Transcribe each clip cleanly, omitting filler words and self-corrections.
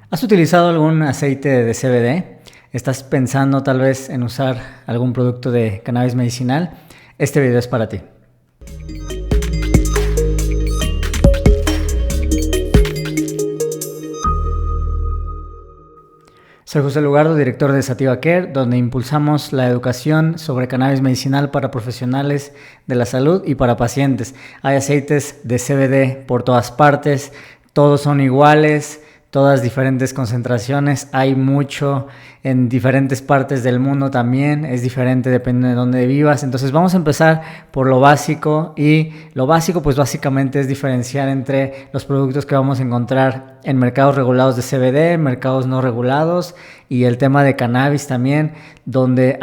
¿Has utilizado algún aceite de CBD? ¿Estás pensando tal vez en usar algún producto de cannabis medicinal? Este video es para ti. Soy José Lugardo, director de Sativa Care, donde impulsamos la educación sobre cannabis medicinal para profesionales de la salud y para pacientes. Hay aceites de CBD por todas partes, todos son iguales, todas diferentes concentraciones, hay mucho en diferentes partes del mundo también, es diferente dependiendo de dónde vivas. Entonces vamos a empezar por lo básico, y lo básico pues básicamente es diferenciar entre los productos que vamos a encontrar en mercados regulados de CBD, mercados no regulados, y el tema de cannabis también, donde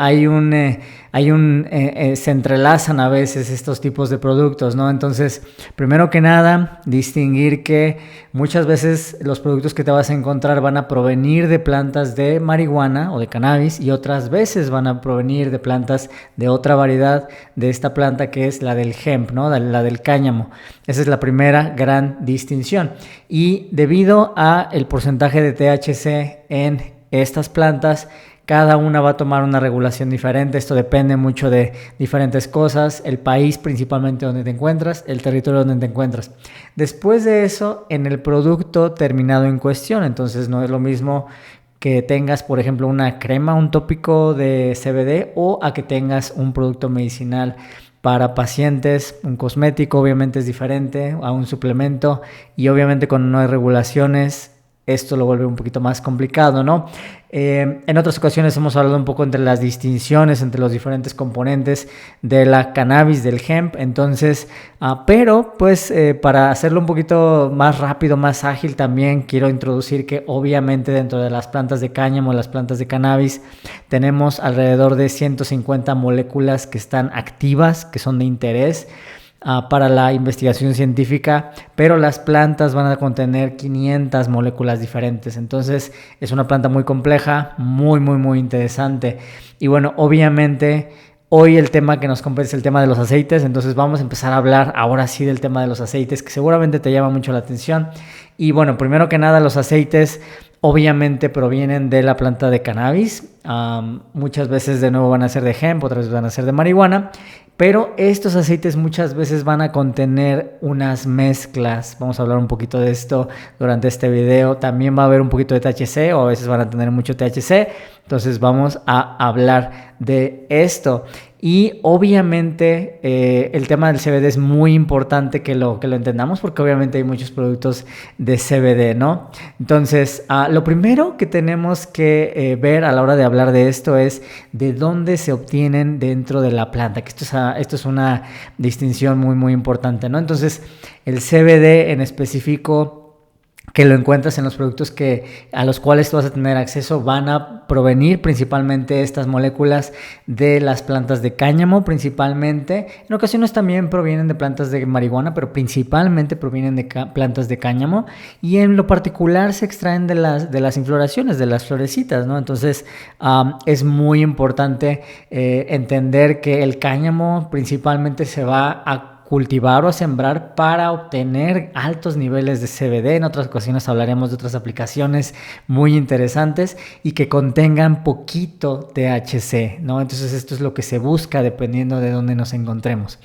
se entrelazan a veces estos tipos de productos, ¿no? Entonces, primero que nada, distinguir que muchas veces los productos que te vas a encontrar van a provenir de plantas de marihuana o de cannabis, y otras veces van a provenir de plantas de otra variedad de esta planta, que es la del hemp, ¿no? La del cáñamo. Esa es la primera gran distinción. Y debido a el porcentaje de THC en estas plantas, cada una va a tomar una regulación diferente. Esto depende mucho de diferentes cosas, el país principalmente donde te encuentras, el territorio donde te encuentras. Después de eso, en el producto terminado en cuestión, entonces no es lo mismo que tengas, por ejemplo, una crema, un tópico de CBD, o a que tengas un producto medicinal para pacientes, un cosmético. Obviamente es diferente a un suplemento, y obviamente cuando no hay regulaciones, esto lo vuelve un poquito más complicado, ¿no? En otras ocasiones hemos hablado un poco entre las distinciones entre los diferentes componentes de la cannabis, del hemp. Entonces, pero pues para hacerlo un poquito más rápido, más ágil, también quiero introducir que obviamente dentro de las plantas de cáñamo, las plantas de cannabis, tenemos alrededor de 150 moléculas que están activas, que son de interés para la investigación científica, pero las plantas van a contener 500 moléculas diferentes. Entonces es una planta muy compleja, muy interesante. Y bueno, obviamente hoy el tema que nos compete es el tema de los aceites. Entonces vamos a empezar a hablar ahora sí del tema de los aceites, que seguramente te llama mucho la atención. Y bueno, primero que nada, los aceites obviamente provienen de la planta de cannabis. Muchas veces de nuevo van a ser de hemp, otras veces van a ser de marihuana. Pero estos aceites muchas veces van a contener unas mezclas. Vamos a hablar un poquito de esto durante este video. También va a haber un poquito de THC, o a veces van a tener mucho THC. Entonces vamos a hablar de esto. Y obviamente el tema del CBD es muy importante que lo entendamos, porque obviamente hay muchos productos de CBD, ¿no? Entonces, lo primero que tenemos que ver a la hora de hablar de esto es de dónde se obtienen dentro de la planta, que esto es una distinción muy importante, ¿no? Entonces, el CBD en específico, que lo encuentras en los productos a los cuales tú vas a tener acceso, van a provenir principalmente estas moléculas de las plantas de cáñamo, principalmente. En ocasiones también provienen de plantas de marihuana, pero principalmente provienen de plantas de cáñamo, y en lo particular se extraen de las infloraciones, de las florecitas, ¿no? Entonces es muy importante entender que el cáñamo principalmente se va a cultivar o a sembrar para obtener altos niveles de CBD. En otras ocasiones hablaremos de otras aplicaciones muy interesantes y que contengan poquito THC, ¿no? Entonces esto es lo que se busca dependiendo de dónde nos encontremos.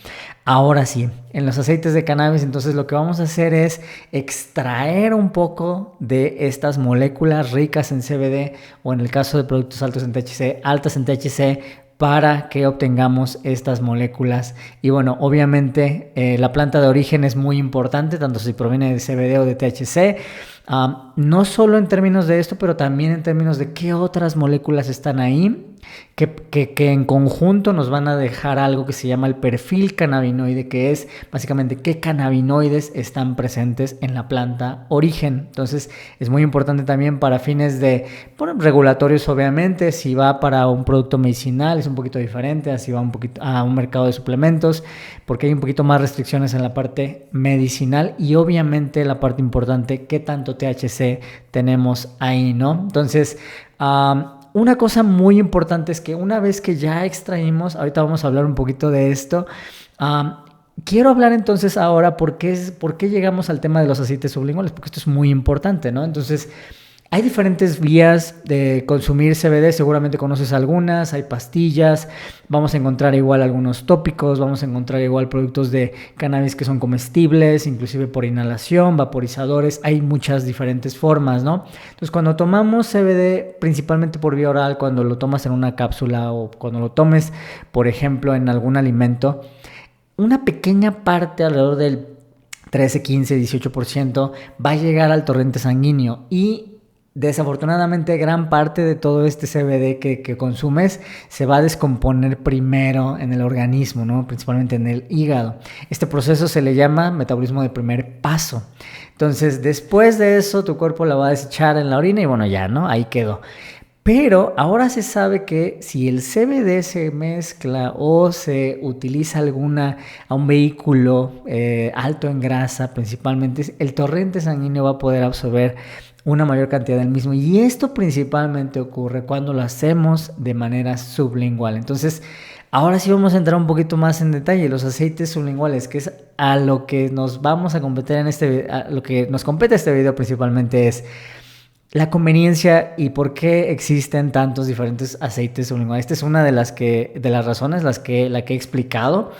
Ahora sí, en los aceites de cannabis, entonces lo que vamos a hacer es extraer un poco de estas moléculas ricas en CBD, o en el caso de productos altas en THC, para que obtengamos estas moléculas. Y bueno, obviamente la planta de origen es muy importante, tanto si proviene de CBD o de THC. No solo en términos de esto, pero también en términos de qué otras moléculas están ahí, que en conjunto nos van a dejar algo que se llama el perfil cannabinoide, que es básicamente qué cannabinoides están presentes en la planta origen. Entonces es muy importante también para fines de regulatorios. Obviamente, si va para un producto medicinal es un poquito diferente, así va un poquito a un mercado de suplementos, porque hay un poquito más restricciones en la parte medicinal, y obviamente la parte importante, qué tanto THC tenemos ahí, ¿no? Entonces una cosa muy importante es que una vez que ya extraímos, ahorita vamos a hablar un poquito de esto, quiero hablar entonces ahora por qué llegamos al tema de los aceites sublinguales, porque esto es muy importante, ¿no? Entonces, Hay diferentes vías de consumir CBD, seguramente conoces algunas, hay pastillas, vamos a encontrar igual algunos tópicos, vamos a encontrar igual productos de cannabis que son comestibles, inclusive por inhalación, vaporizadores, hay muchas diferentes formas, ¿no? Entonces cuando tomamos CBD, principalmente por vía oral, cuando lo tomas en una cápsula o cuando lo tomes, por ejemplo, en algún alimento, una pequeña parte, alrededor del 13, 15, 18%, va a llegar al torrente sanguíneo y desafortunadamente gran parte de todo este CBD que consumes se va a descomponer primero en el organismo, ¿no? Principalmente en el hígado. Este proceso se le llama metabolismo de primer paso. Entonces después de eso tu cuerpo la va a desechar en la orina y bueno ya, ¿no? Ahí quedó. Pero ahora se sabe que si el CBD se mezcla o se utiliza a un vehículo alto en grasa principalmente, el torrente sanguíneo va a poder absorber una mayor cantidad del mismo, y esto principalmente ocurre cuando lo hacemos de manera sublingual. Entonces ahora sí vamos a entrar un poquito más en detalle. Los aceites sublinguales, que es a lo que nos vamos a competir a lo que nos compete este video principalmente, es la conveniencia y por qué existen tantos diferentes aceites sublinguales. Esta es una de las razones la que he explicado.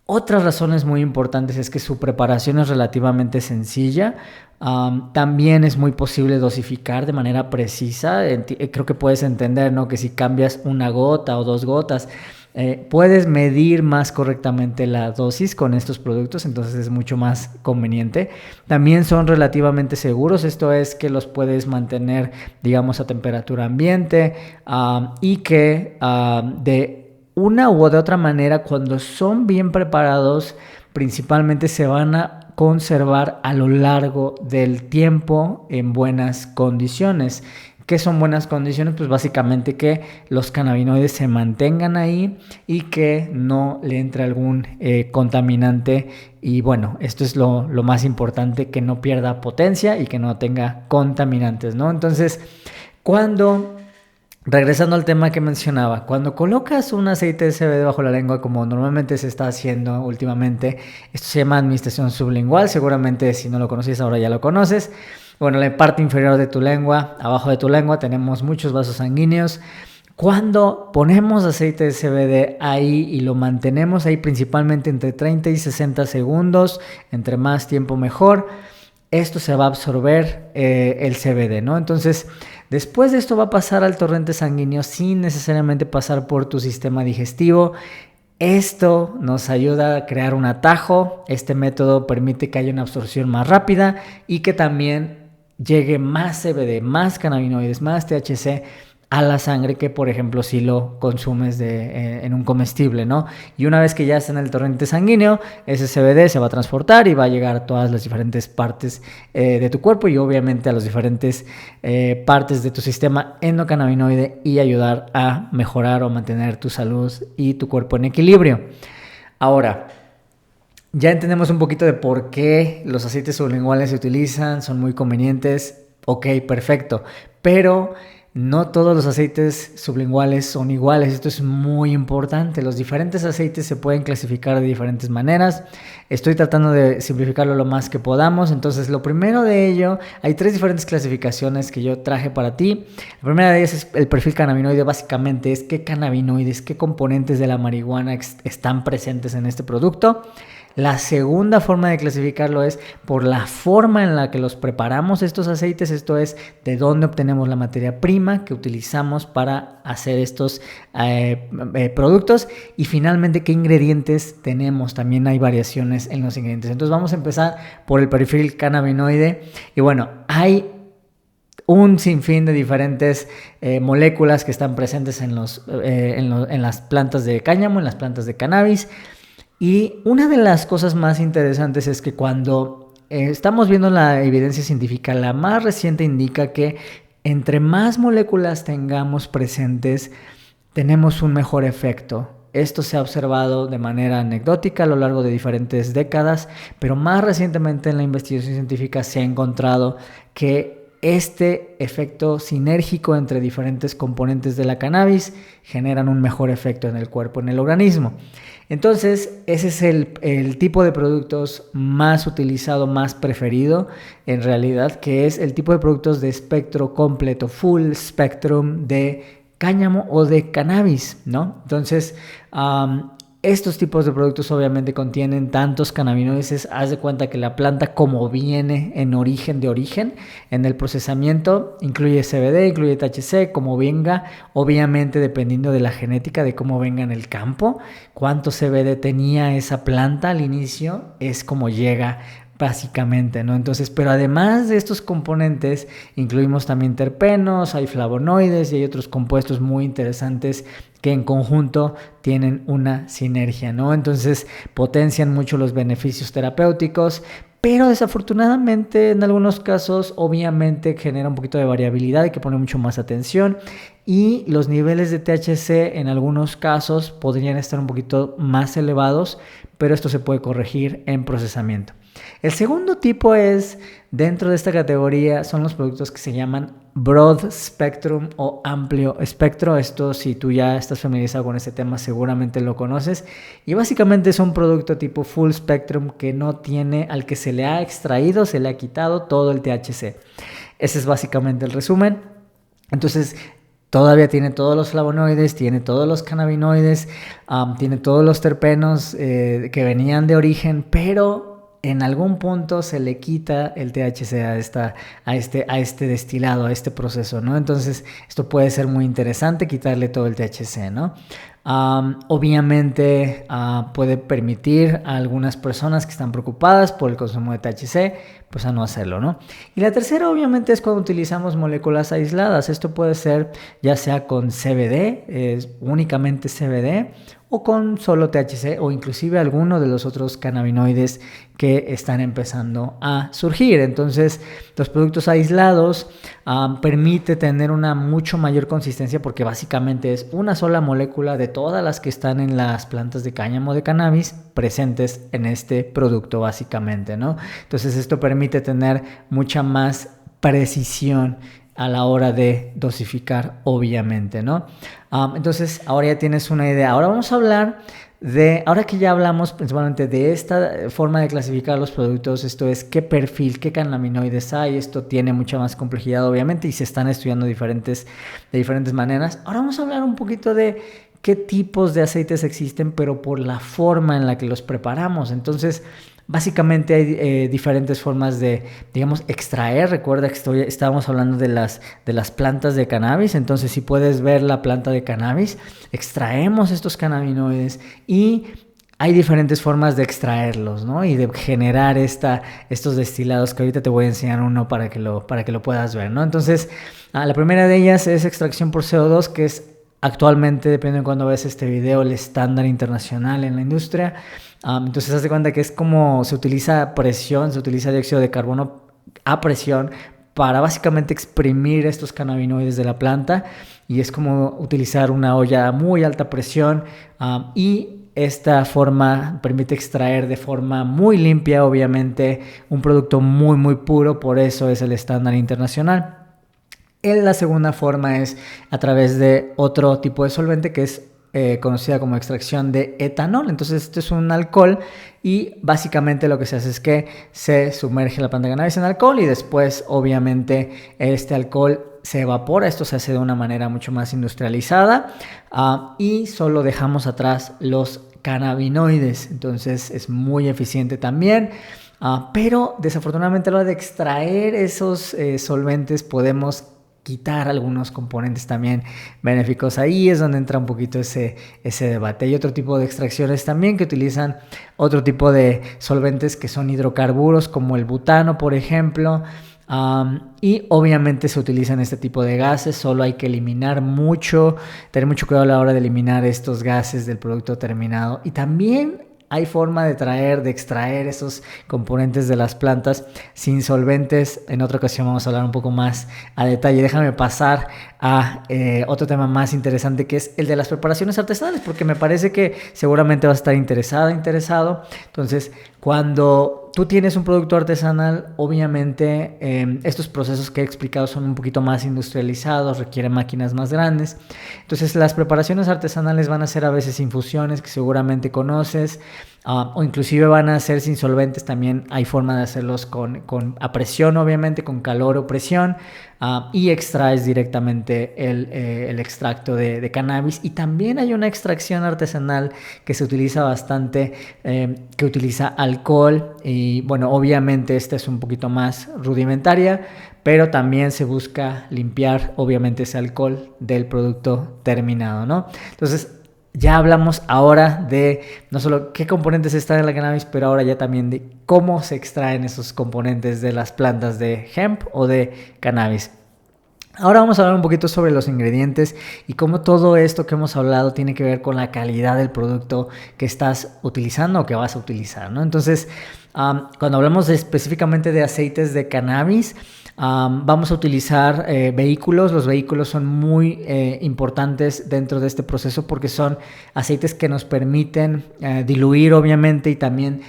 Otras razones muy importantes es que su preparación es relativamente sencilla. También es muy posible dosificar de manera precisa. Creo que puedes entender, ¿no?, que si cambias una gota o 2 gotas, puedes medir más correctamente la dosis con estos productos, entonces es mucho más conveniente. También son relativamente seguros, esto es que los puedes mantener, digamos, a temperatura ambiente, y que de una u de otra manera, cuando son bien preparados, principalmente se van a conservar a lo largo del tiempo en buenas condiciones. ¿Qué son buenas condiciones? Pues básicamente que los cannabinoides se mantengan ahí y que no le entre algún contaminante. Y bueno, esto es lo más importante, que no pierda potencia y que no tenga contaminantes, ¿no? Entonces, regresando al tema que mencionaba, cuando colocas un aceite de CBD bajo la lengua, como normalmente se está haciendo últimamente, esto se llama administración sublingual. Seguramente si no lo conocías ahora ya lo conoces. Bueno, en la parte inferior de tu lengua, abajo de tu lengua, tenemos muchos vasos sanguíneos. Cuando ponemos aceite de CBD ahí y lo mantenemos ahí principalmente entre 30 y 60 segundos, entre más tiempo mejor, esto se va a absorber el CBD, ¿no? Entonces, después de esto va a pasar al torrente sanguíneo sin necesariamente pasar por tu sistema digestivo. Esto nos ayuda a crear un atajo. Este método permite que haya una absorción más rápida y que también llegue más CBD, más cannabinoides, más THC a la sangre que, por ejemplo, si lo consumes en un comestible, ¿no? Y una vez que ya está en el torrente sanguíneo, ese CBD se va a transportar y va a llegar a todas las diferentes partes de tu cuerpo y obviamente a las diferentes partes de tu sistema endocannabinoide y ayudar a mejorar o mantener tu salud y tu cuerpo en equilibrio. Ahora, ya entendemos un poquito de por qué los aceites sublinguales se utilizan, son muy convenientes. Ok, perfecto, pero no todos los aceites sublinguales son iguales. Esto es muy importante. Los diferentes aceites se pueden clasificar de diferentes maneras. Estoy tratando de simplificarlo lo más que podamos. Entonces, lo primero de ello, hay 3 diferentes clasificaciones que yo traje para ti. La primera de ellas es el perfil cannabinoide. Básicamente es qué cannabinoides, qué componentes de la marihuana están presentes en este producto. La segunda forma de clasificarlo es por la forma en la que los preparamos estos aceites, esto es, de dónde obtenemos la materia prima que utilizamos para hacer estos productos, y finalmente qué ingredientes tenemos. También hay variaciones en los ingredientes. Entonces vamos a empezar por el perfil cannabinoide y bueno, hay un sinfín de diferentes moléculas que están presentes en las plantas de cáñamo, en las plantas de cannabis. Y una de las cosas más interesantes es que cuando estamos viendo la evidencia científica, la más reciente indica que entre más moléculas tengamos presentes, tenemos un mejor efecto. Esto se ha observado de manera anecdótica a lo largo de diferentes décadas, pero más recientemente en la investigación científica se ha encontrado que este efecto sinérgico entre diferentes componentes de la cannabis generan un mejor efecto en el cuerpo, en el organismo. Entonces, ese es el tipo de productos más utilizado, más preferido en realidad, que es el tipo de productos de espectro completo, full spectrum de cáñamo o de cannabis, ¿no? Entonces, estos tipos de productos obviamente contienen tantos cannabinoides. Haz de cuenta que la planta, como viene en origen, en el procesamiento, incluye CBD, incluye THC, como venga, obviamente dependiendo de la genética, de cómo venga en el campo, cuánto CBD tenía esa planta al inicio, es como llega básicamente, ¿no? Entonces, pero además de estos componentes, incluimos también terpenos, hay flavonoides y hay otros compuestos muy interesantes que en conjunto tienen una sinergia, ¿no? Entonces, potencian mucho los beneficios terapéuticos, pero desafortunadamente en algunos casos obviamente genera un poquito de variabilidad, hay que poner mucho más atención, y los niveles de THC en algunos casos podrían estar un poquito más elevados, pero esto se puede corregir en procesamiento. El segundo tipo es, dentro de esta categoría, son los productos que se llaman broad spectrum o amplio espectro. Esto, si tú ya estás familiarizado con este tema, seguramente lo conoces. Y básicamente es un producto tipo full spectrum que no tiene, al que se le ha extraído, se le ha quitado todo el THC. Ese es básicamente el resumen. Entonces, todavía tiene todos los flavonoides, tiene todos los cannabinoides, tiene todos los terpenos que venían de origen, pero en algún punto se le quita el THC a este destilado, a este proceso, ¿no? Entonces, esto puede ser muy interesante, quitarle todo el THC, ¿no? Obviamente puede permitir a algunas personas que están preocupadas por el consumo de THC, pues a no hacerlo, ¿no? Y la tercera obviamente es cuando utilizamos moléculas aisladas. Esto puede ser ya sea con CBD, únicamente CBD, o con solo THC, o inclusive alguno de los otros cannabinoides que están empezando a surgir. Entonces, los productos aislados permite tener una mucho mayor consistencia, porque básicamente es una sola molécula de todas las que están en las plantas de cáñamo de cannabis presentes en este producto, básicamente, ¿no? Entonces, esto permite tener mucha más precisión a la hora de dosificar, obviamente, ¿no? Entonces, ahora ya tienes una idea. Ahora vamos a hablar ahora que ya hablamos principalmente de esta forma de clasificar los productos, esto es qué perfil, qué cannabinoides hay. Esto tiene mucha más complejidad, obviamente, y se están estudiando de diferentes maneras. Ahora vamos a hablar un poquito de qué tipos de aceites existen, pero por la forma en la que los preparamos. Entonces, básicamente hay diferentes formas de, digamos, extraer. Recuerda que estábamos hablando de las plantas de cannabis. Entonces, si puedes ver la planta de cannabis, extraemos estos cannabinoides y hay diferentes formas de extraerlos, ¿no? Y de generar estos destilados, que ahorita te voy a enseñar uno para que lo puedas ver, ¿no? Entonces, la primera de ellas es extracción por CO2, que es actualmente, depende de cuándo ves este video, el estándar internacional en la industria. Entonces, haz de cuenta que es como se utiliza dióxido de carbono a presión para básicamente exprimir estos cannabinoides de la planta, y es como utilizar una olla a muy alta presión, y esta forma permite extraer de forma muy limpia, obviamente, un producto muy, muy puro. Por eso es el estándar internacional. La segunda forma es a través de otro tipo de solvente que es conocida como extracción de etanol. Entonces, esto es un alcohol, y básicamente lo que se hace es que se sumerge la planta de cannabis en alcohol, y después obviamente este alcohol se evapora. Esto se hace de una manera mucho más industrializada, y solo dejamos atrás los cannabinoides. Entonces, es muy eficiente también. Pero desafortunadamente a la hora de extraer esos solventes podemos quitar algunos componentes también benéficos. Ahí es donde entra un poquito ese debate. Hay otro tipo de extracciones también que utilizan otro tipo de solventes que son hidrocarburos, como el butano, por ejemplo. Y obviamente se utilizan este tipo de gases. Solo hay que tener mucho cuidado a la hora de eliminar estos gases del producto terminado. Y también hay forma de extraer esos componentes de las plantas sin solventes. En otra ocasión vamos a hablar un poco más a detalle. Déjame pasar a otro tema más interesante, que es el de las preparaciones artesanales, porque me parece que seguramente vas a estar interesado. Entonces, Cuando tú tienes un producto artesanal, obviamente estos procesos que he explicado son un poquito más industrializados, requieren máquinas más grandes. Entonces las preparaciones artesanales van a ser a veces infusiones que seguramente conoces, o inclusive van a ser sin solventes. También hay forma de hacerlos a presión, obviamente, con calor o presión, y extraes directamente el extracto de cannabis. Y también hay una extracción artesanal que se utiliza bastante, que utiliza alcohol, y bueno, obviamente esta es un poquito más rudimentaria, pero también se busca limpiar obviamente ese alcohol del producto terminado, ¿no? Entonces ya hablamos ahora de no solo qué componentes están en la cannabis, pero ahora ya también de cómo se extraen esos componentes de las plantas de hemp o de cannabis. Ahora vamos a hablar un poquito sobre los ingredientes y cómo todo esto que hemos hablado tiene que ver con la calidad del producto que estás utilizando o que vas a utilizar, ¿no? Entonces, cuando hablamos específicamente de aceites de cannabis, vamos a utilizar vehículos. Los vehículos son muy importantes dentro de este proceso porque son aceites que nos permiten diluir, obviamente, y también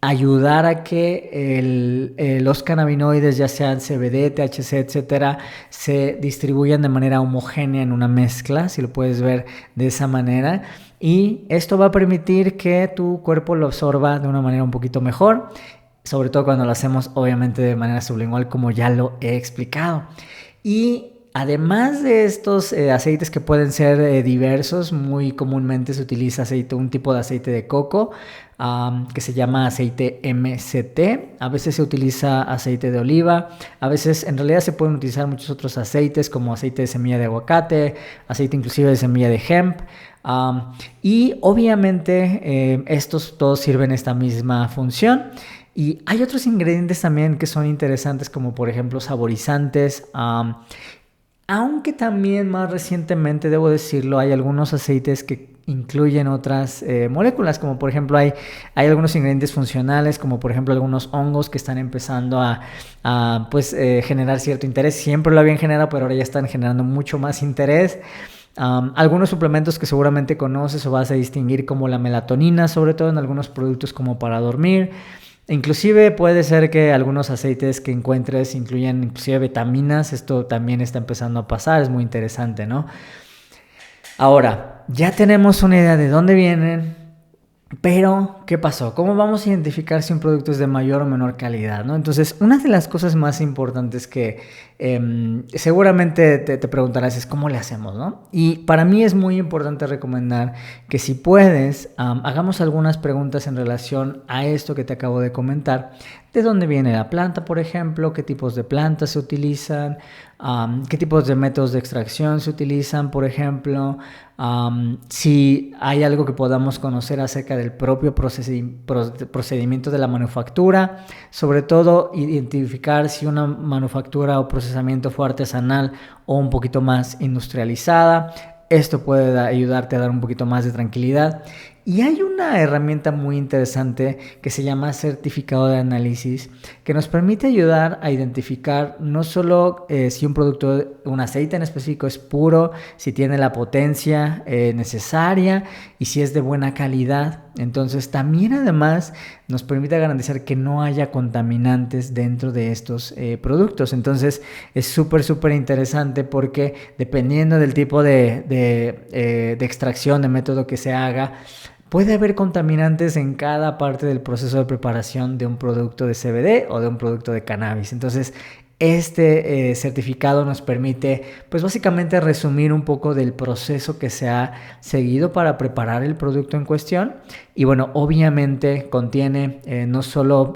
ayudar a que los cannabinoides, ya sean CBD, THC, etcétera, se distribuyan de manera homogénea en una mezcla, si lo puedes ver de esa manera. Y esto va a permitir que tu cuerpo lo absorba de una manera un poquito mejor, sobre todo cuando lo hacemos obviamente de manera sublingual, como ya lo he explicado. Y además de estos aceites que pueden ser diversos, muy comúnmente se utiliza un tipo de aceite de coco que se llama aceite MCT. A veces se utiliza aceite de oliva, a veces en realidad se pueden utilizar muchos otros aceites como aceite de semilla de aguacate, aceite inclusive de semilla de hemp. Y obviamente estos todos sirven esta misma función. Y hay otros ingredientes también que son interesantes, como por ejemplo saborizantes, aunque también más recientemente, debo decirlo, hay algunos aceites que incluyen otras moléculas, como por ejemplo hay algunos ingredientes funcionales, como por ejemplo algunos hongos que están empezando a generar cierto interés. Siempre lo habían generado, pero ahora ya están generando mucho más interés. Algunos suplementos que seguramente conoces o vas a distinguir, como la melatonina, sobre todo en algunos productos como para dormir. Inclusive puede ser que algunos aceites que encuentres incluyan inclusive vitaminas. Esto también está empezando a pasar, es muy interesante, ¿no? Ahora, ya tenemos una idea de dónde vienen, pero ¿qué pasó? ¿Cómo vamos a identificar si un producto es de mayor o menor calidad, ¿no? Entonces, una de las cosas más importantes que seguramente te preguntarás es cómo le hacemos, ¿no? Y para mí es muy importante recomendar que, si puedes, hagamos algunas preguntas en relación a esto que te acabo de comentar. ¿De dónde viene la planta, por ejemplo? ¿Qué tipos de plantas se utilizan? ¿Qué tipos de métodos de extracción se utilizan, por ejemplo? Si hay algo que podamos conocer acerca del propio procedimiento de la manufactura, sobre todo identificar si una manufactura o procesamiento fue artesanal o un poquito más industrializada. Esto puede ayudarte a dar un poquito más de tranquilidad. Y hay una herramienta muy interesante que se llama certificado de análisis, que nos permite ayudar a identificar no solo si un producto, un aceite en específico, es puro, si tiene la potencia necesaria y si es de buena calidad. Entonces también además nos permite garantizar que no haya contaminantes dentro de estos productos. Entonces es súper interesante, porque dependiendo del tipo de extracción, de método que se haga, puede haber contaminantes en cada parte del proceso de preparación de un producto de CBD o de un producto de cannabis. Entonces, este certificado nos permite, pues básicamente, resumir un poco del proceso que se ha seguido para preparar el producto en cuestión. Y bueno, obviamente contiene no solo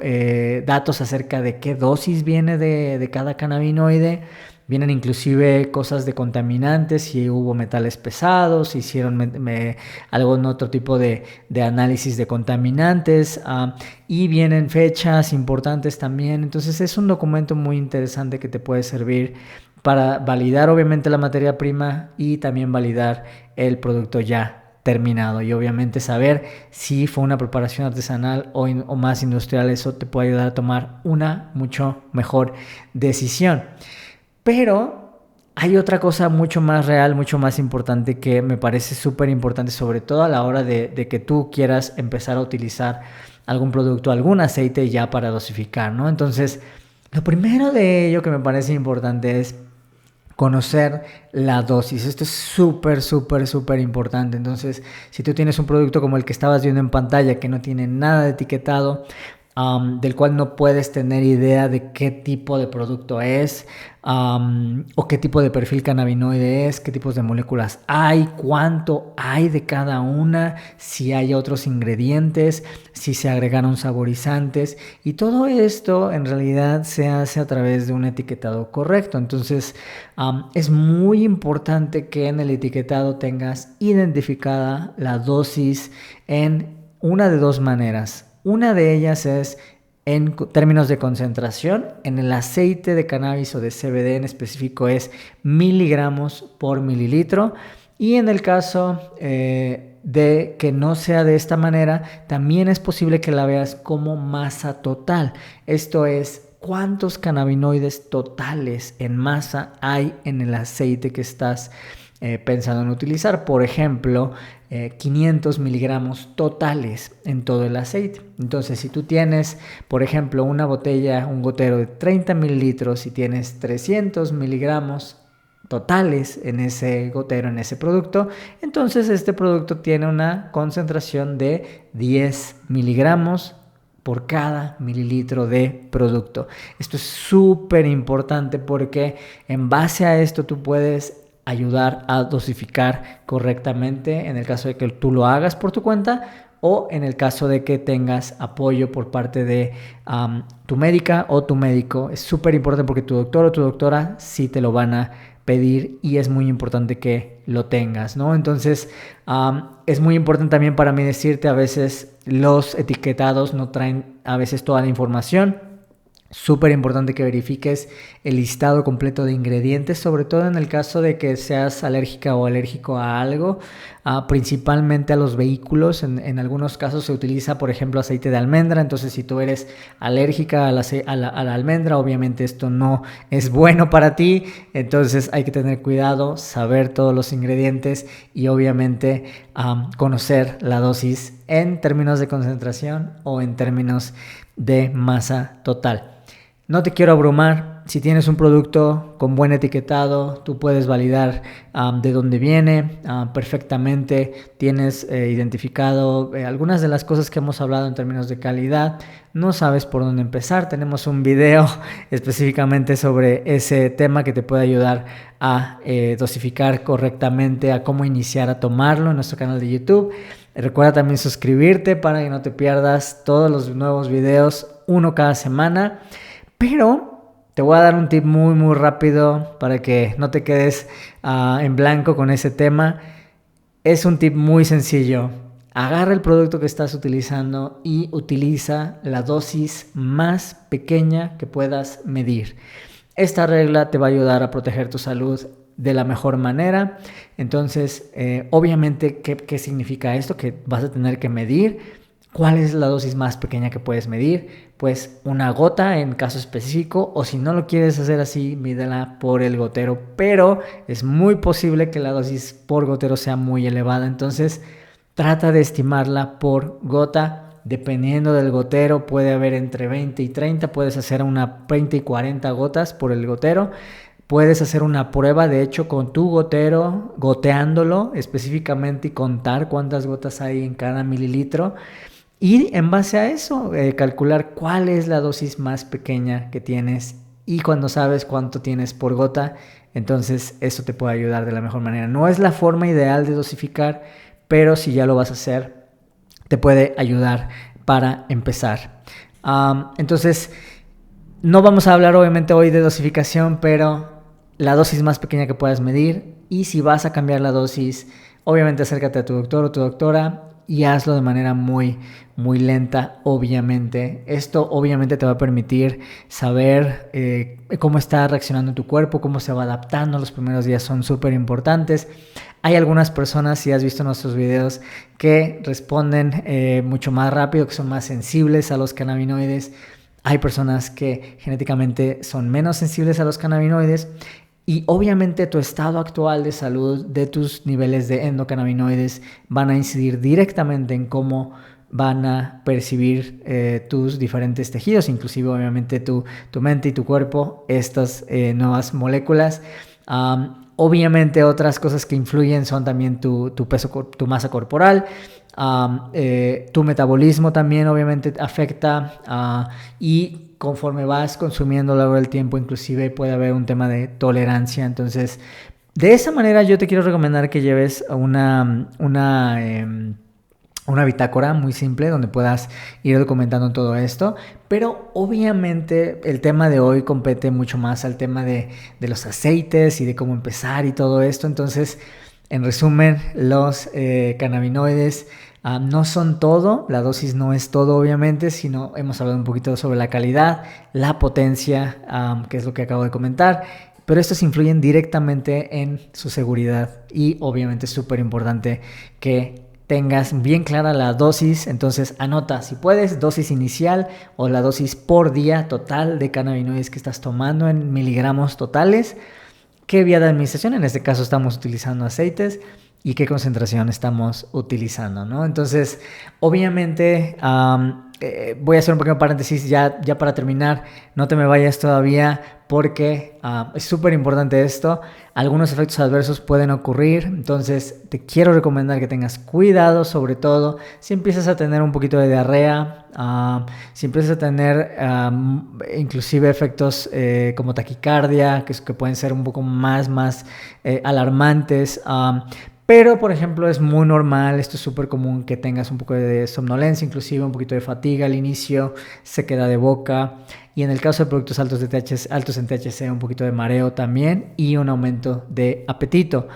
datos acerca de qué dosis viene de cada cannabinoide. Vienen inclusive cosas de contaminantes, si hubo metales pesados, si hicieron algún otro tipo de análisis de contaminantes, y vienen fechas importantes también. Entonces es un documento muy interesante que te puede servir para validar obviamente la materia prima y también validar el producto ya terminado, y obviamente saber si fue una preparación artesanal o más industrial. Eso te puede ayudar a tomar una mucho mejor decisión. Pero hay otra cosa mucho más real, mucho más importante, que me parece súper importante, sobre todo a la hora de que tú quieras empezar a utilizar algún producto, algún aceite ya para dosificar, ¿no? Entonces, lo primero de ello que me parece importante es conocer la dosis. Esto es súper, súper, súper importante. Entonces, si tú tienes un producto como el que estabas viendo en pantalla que no tiene nada de etiquetado, del cual no puedes tener idea de qué tipo de producto es, o qué tipo de perfil cannabinoide es, qué tipos de moléculas hay, cuánto hay de cada una, si hay otros ingredientes, si se agregaron saborizantes, y todo esto en realidad se hace a través de un etiquetado correcto. Entonces es muy importante que en el etiquetado tengas identificada la dosis en una de dos maneras. Una de ellas es en términos de concentración. En el aceite de cannabis o de CBD en específico es miligramos por mililitro. Y en el caso de que no sea de esta manera, también es posible que la veas como masa total. Esto es, ¿cuántos cannabinoides totales en masa hay en el aceite que estás pensando en utilizar? Por ejemplo, 500 miligramos totales en todo el aceite. Entonces, si tú tienes, por ejemplo, una botella, un gotero de 30 mililitros y tienes 300 miligramos totales en ese gotero, en ese producto, entonces este producto tiene una concentración de 10 miligramos por cada mililitro de producto. Esto es súper importante porque en base a esto tú puedes ayudar a dosificar correctamente en el caso de que tú lo hagas por tu cuenta o en el caso de que tengas apoyo por parte de tu médica o tu médico. Es súper importante porque tu doctor o tu doctora sí te lo van a pedir y es muy importante que lo tengas, ¿no? Entonces es muy importante también para mí decirte, a veces los etiquetados no traen a veces toda la información. Súper importante que verifiques el listado completo de ingredientes, sobre todo en el caso de que seas alérgica o alérgico a algo, principalmente a los vehículos. En algunos casos se utiliza, por ejemplo, aceite de almendra. Entonces, si tú eres alérgica a la almendra, obviamente esto no es bueno para ti. Entonces hay que tener cuidado, saber todos los ingredientes y obviamente conocer la dosis en términos de concentración o en términos de masa total. No te quiero abrumar. Si tienes un producto con buen etiquetado, tú puedes validar de dónde viene perfectamente. Tienes identificado algunas de las cosas que hemos hablado en términos de calidad. No sabes por dónde empezar. Tenemos un video específicamente sobre ese tema que te puede ayudar a dosificar correctamente, a cómo iniciar a tomarlo en nuestro canal de YouTube. Recuerda también suscribirte para que no te pierdas todos los nuevos videos, uno cada semana. Pero te voy a dar un tip muy muy rápido para que no te quedes en blanco con ese tema. Es un tip muy sencillo. Agarra el producto que estás utilizando y utiliza la dosis más pequeña que puedas medir. Esta regla te va a ayudar a proteger tu salud de la mejor manera. Entonces, obviamente, ¿qué significa esto? Que vas a tener que medir. ¿Cuál es la dosis más pequeña que puedes medir? Pues una gota en caso específico, o si no lo quieres hacer así, mídela por el gotero, pero es muy posible que la dosis por gotero sea muy elevada. Entonces, trata de estimarla por gota. Dependiendo del gotero, puede haber entre 20 y 30, puedes hacer una 20 y 40 gotas por el gotero. Puedes hacer una prueba, de hecho, con tu gotero, goteándolo específicamente y contar cuántas gotas hay en cada mililitro. Y en base a eso, calcular cuál es la dosis más pequeña que tienes. Y cuando sabes cuánto tienes por gota, entonces eso te puede ayudar de la mejor manera. No es la forma ideal de dosificar, pero si ya lo vas a hacer, te puede ayudar para empezar. Entonces, no vamos a hablar obviamente hoy de dosificación, pero la dosis más pequeña que puedas medir. Y si vas a cambiar la dosis, obviamente acércate a tu doctor o tu doctora y hazlo de manera muy, muy lenta, obviamente. Esto obviamente te va a permitir saber cómo está reaccionando tu cuerpo, cómo se va adaptando. Los primeros días son súper importantes. Hay algunas personas, si has visto nuestros videos, que responden mucho más rápido, que son más sensibles a los cannabinoides. Hay personas que genéticamente son menos sensibles a los cannabinoides. Y obviamente tu estado actual de salud, de tus niveles de endocannabinoides van a incidir directamente en cómo van a percibir tus diferentes tejidos, inclusive obviamente tu mente y tu cuerpo, estas nuevas moléculas. Obviamente otras cosas que influyen son también tu peso, tu masa corporal, tu metabolismo también obviamente afecta, y conforme vas consumiendo a lo largo del tiempo inclusive puede haber un tema de tolerancia. Entonces de esa manera yo te quiero recomendar que lleves una bitácora muy simple donde puedas ir documentando todo esto, pero obviamente el tema de hoy compete mucho más al tema de los aceites y de cómo empezar y todo esto. Entonces, en resumen, los cannabinoides no son todo, la dosis no es todo obviamente, sino hemos hablado un poquito sobre la calidad, la potencia, que es lo que acabo de comentar, pero estos influyen directamente en su seguridad y obviamente es súper importante que tengas bien clara la dosis. Entonces anota, si puedes, dosis inicial o la dosis por día total de cannabinoides que estás tomando en miligramos totales, qué vía de administración, en este caso estamos utilizando aceites, y qué concentración estamos utilizando, ¿no? Entonces, obviamente, voy a hacer un pequeño paréntesis ya para terminar. No te me vayas todavía porque es súper importante esto. Algunos efectos adversos pueden ocurrir, entonces te quiero recomendar que tengas cuidado, sobre todo si empiezas a tener un poquito de diarrea, si empiezas a tener inclusive efectos como taquicardia, que pueden ser un poco más alarmantes. Pero, por ejemplo, es muy normal, esto es súper común que tengas un poco de somnolencia, inclusive un poquito de fatiga al inicio, sequedad de boca, y en el caso de productos altos en THC, un poquito de mareo también y un aumento de apetito.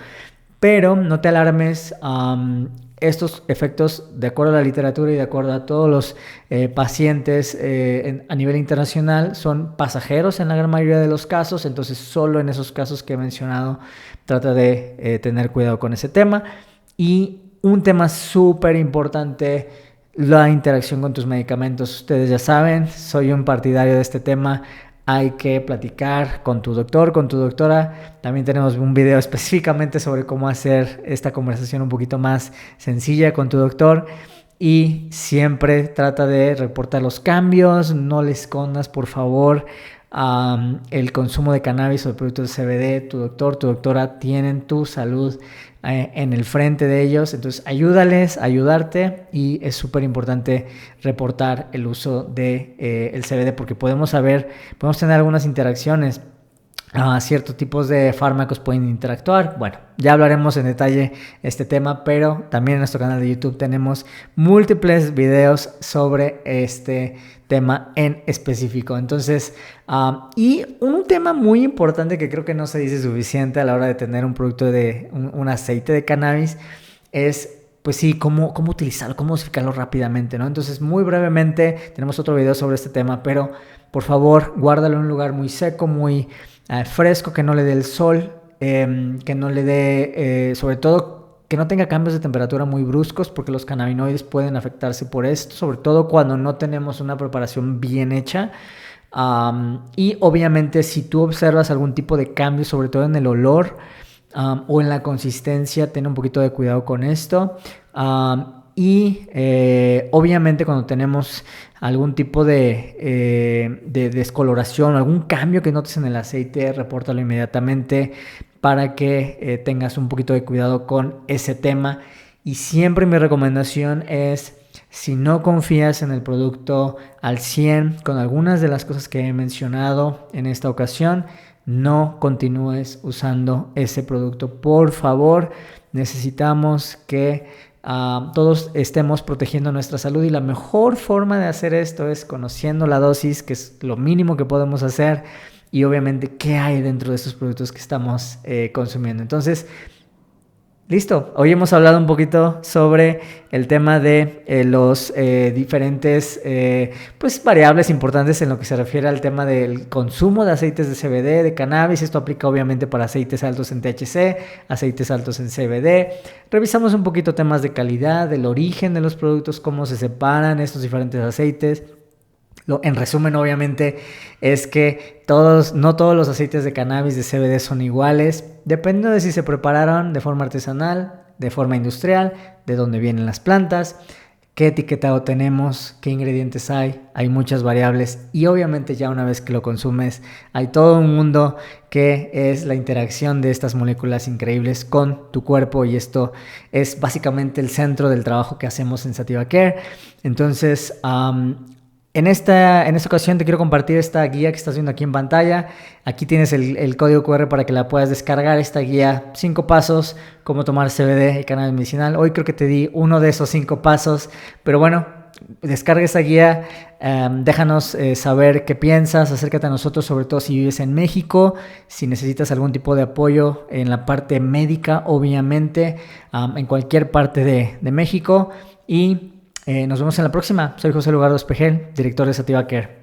Pero no te alarmes, estos efectos, de acuerdo a la literatura y de acuerdo a todos los pacientes a nivel internacional, son pasajeros en la gran mayoría de los casos. Entonces solo en esos casos que he mencionado trata de tener cuidado con ese tema. Y un tema súper importante, la interacción con tus medicamentos. Ustedes ya saben, soy un partidario de este tema. Hay que platicar con tu doctor, con tu doctora. También tenemos un video específicamente sobre cómo hacer esta conversación un poquito más sencilla con tu doctor. Y siempre trata de reportar los cambios, no le escondas, por favor, el consumo de cannabis o de productos de CBD. Tu doctor, tu doctora tienen tu salud en el frente de ellos, entonces ayúdales a ayudarte, y es súper importante reportar el uso de el CBD porque podemos tener algunas interacciones. Ciertos tipos de fármacos pueden interactuar. Bueno, ya hablaremos en detalle este tema, pero también en nuestro canal de YouTube tenemos múltiples videos sobre este tema en específico. Entonces, y un tema muy importante que creo que no se dice suficiente a la hora de tener un producto de un aceite de cannabis es, pues sí, cómo utilizarlo, cómo dosificarlo rápidamente, ¿no? Entonces, muy brevemente, tenemos otro video sobre este tema, pero por favor, guárdalo en un lugar muy seco, muy fresco, que no le dé el sol, que no le dé, sobre todo, que no tenga cambios de temperatura muy bruscos, porque los cannabinoides pueden afectarse por esto, sobre todo cuando no tenemos una preparación bien hecha. Y obviamente si tú observas algún tipo de cambio, sobre todo en el olor o en la consistencia, ten un poquito de cuidado con esto. Y obviamente cuando tenemos algún tipo de descoloración, algún cambio que notes en el aceite, repórtalo inmediatamente para que tengas un poquito de cuidado con ese tema. Y siempre mi recomendación es, si no confías en el producto al 100 con algunas de las cosas que he mencionado en esta ocasión, no continúes usando ese producto. Por favor, necesitamos que todos estemos protegiendo nuestra salud, y la mejor forma de hacer esto es conociendo la dosis, que es lo mínimo que podemos hacer, y obviamente qué hay dentro de estos productos que estamos consumiendo. Entonces, listo, hoy hemos hablado un poquito sobre el tema de los diferentes pues variables importantes en lo que se refiere al tema del consumo de aceites de CBD, de cannabis. Esto aplica obviamente para aceites altos en THC, aceites altos en CBD. Revisamos un poquito temas de calidad, del origen de los productos, cómo se separan estos diferentes aceites. En resumen, obviamente, es que no todos los aceites de cannabis de CBD son iguales, dependiendo de si se prepararon de forma artesanal, de forma industrial, de dónde vienen las plantas, qué etiquetado tenemos, qué ingredientes hay muchas variables y obviamente ya una vez que lo consumes hay todo un mundo que es la interacción de estas moléculas increíbles con tu cuerpo y esto es básicamente el centro del trabajo que hacemos en Sativa Care. Entonces, en esta ocasión te quiero compartir esta guía que estás viendo aquí en pantalla. Aquí tienes el código QR para que la puedas descargar. Esta guía, 5 pasos, cómo tomar CBD y cannabis medicinal. Hoy creo que te di uno de esos 5 pasos, pero bueno, descarga esa guía. Déjanos saber qué piensas, acércate a nosotros, sobre todo si vives en México, si necesitas algún tipo de apoyo en la parte médica, obviamente, en cualquier parte de México. Y nos vemos en la próxima. Soy José Lugardo Espejel, director de Sativa Care.